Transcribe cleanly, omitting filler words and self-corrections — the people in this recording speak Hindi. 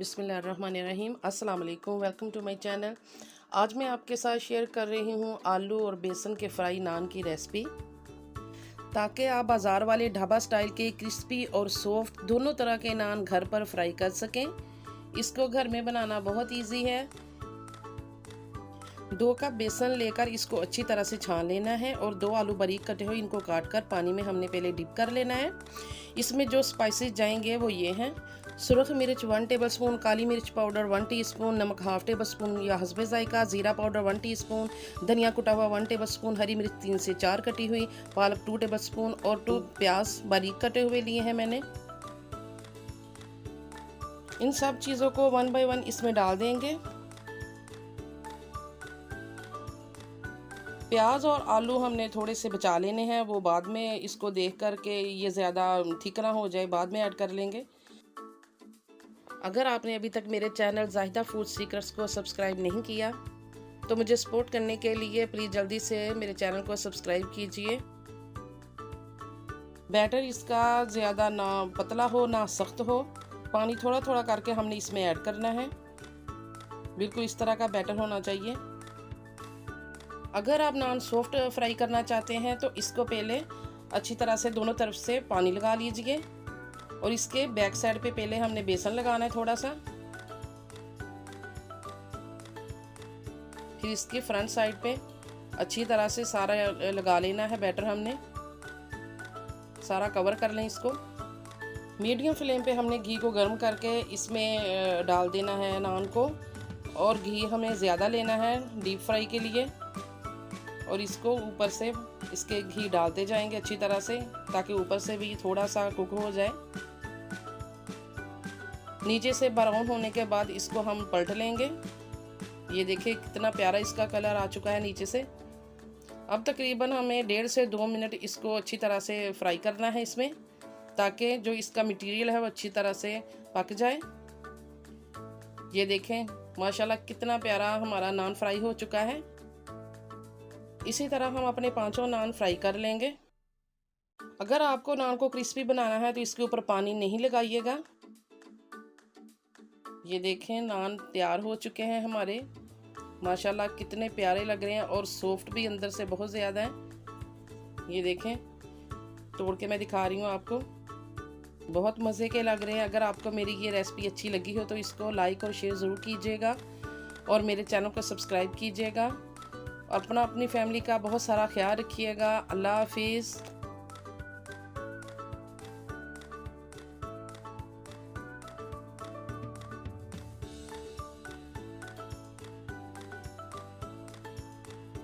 बिस्मिल्लाहिर्रहमानिर्रहीम। अस्सलाम वालेकुम, वेलकम टू माय चैनल। आज मैं आपके साथ शेयर कर रही हूँ आलू और बेसन के फ्राई नान की रेसिपी, ताकि आप बाज़ार वाले ढाबा स्टाइल के क्रिस्पी और सॉफ्ट दोनों तरह के नान घर पर फ्राई कर सकें। इसको घर में बनाना बहुत इजी है। 2 कप बेसन लेकर इसको अच्छी तरह से छान लेना है और 2 आलू बारीक कटे हुए इनको काट कर पानी में हमने पहले डिप कर लेना है। इसमें जो स्पाइसेस जाएंगे वो ये हैं: सुरख मिर्च 1 टेबलस्पून, काली मिर्च पाउडर 1 टीस्पून, नमक हाफ टेबलस्पून या हस्बे जायका, जीरा पाउडर 1 टीस्पून, धनिया कुटा हुआ 1 टेबलस्पून, हरी मिर्च 3 से 4 कटी हुई, पालक 2 टेबलस्पून और 2 प्याज बारीक कटे हुए लिए हैं मैंने। इन सब चीज़ों को 1 बाय 1 इसमें डाल देंगे। प्याज और आलू हमने थोड़े से बचा लेने हैं, वो बाद में इसको देख कर के ये ज़्यादा थिक ना हो जाए बाद में ऐड कर लेंगे। अगर आपने अभी तक मेरे चैनल ज़ाहिदा फूड सीक्रेट्स को सब्सक्राइब नहीं किया तो मुझे सपोर्ट करने के लिए प्लीज़ जल्दी से मेरे चैनल को सब्सक्राइब कीजिए। बैटर इसका ज़्यादा ना पतला हो ना सख्त हो, पानी थोड़ा थोड़ा करके हमने इसमें ऐड करना है। बिल्कुल इस तरह का बैटर होना चाहिए। अगर आप नान सॉफ्ट फ्राई करना चाहते हैं तो इसको पहले अच्छी तरह से दोनों तरफ से पानी लगा लीजिए और इसके बैक साइड पे पहले हमने बेसन लगाना है थोड़ा सा, फिर इसके फ्रंट साइड पे अच्छी तरह से सारा लगा लेना है बैटर। हमने सारा कवर कर लें इसको। मीडियम फ्लेम पे हमने घी को गर्म करके इसमें डाल देना है नान को, और घी हमें ज़्यादा लेना है डीप फ्राई के लिए। और इसको ऊपर से इसके घी डालते जाएंगे अच्छी तरह से, ताकि ऊपर से भी थोड़ा सा कुक हो जाए। नीचे से ब्राउन होने के बाद इसको हम पलट लेंगे। ये देखिए कितना प्यारा इसका कलर आ चुका है नीचे से। अब तकरीबन हमें 1.5 से 2 मिनट इसको अच्छी तरह से फ्राई करना है इसमें, ताकि जो इसका मटेरियल है वो अच्छी तरह से पक जाए। ये देखें माशाल्लाह कितना प्यारा हमारा नान फ्राई हो चुका है। इसी तरह हम अपने 5 नान फ्राई कर लेंगे। अगर आपको नान को क्रिस्पी बनाना है तो इसके ऊपर पानी नहीं लगाइएगा। ये देखें नान तैयार हो चुके हैं हमारे, माशाल्लाह कितने प्यारे लग रहे हैं और सॉफ्ट भी अंदर से बहुत ज़्यादा है। ये देखें तोड़ के मैं दिखा रही हूँ आपको, बहुत मज़े के लग रहे हैं। अगर आपको मेरी ये रेसिपी अच्छी लगी हो तो इसको लाइक और शेयर ज़रूर कीजिएगा और मेरे चैनल को सब्सक्राइब कीजिएगा। अपनी फैमिली का बहुत सारा ख्याल रखिएगा। अल्लाह हाफिज़।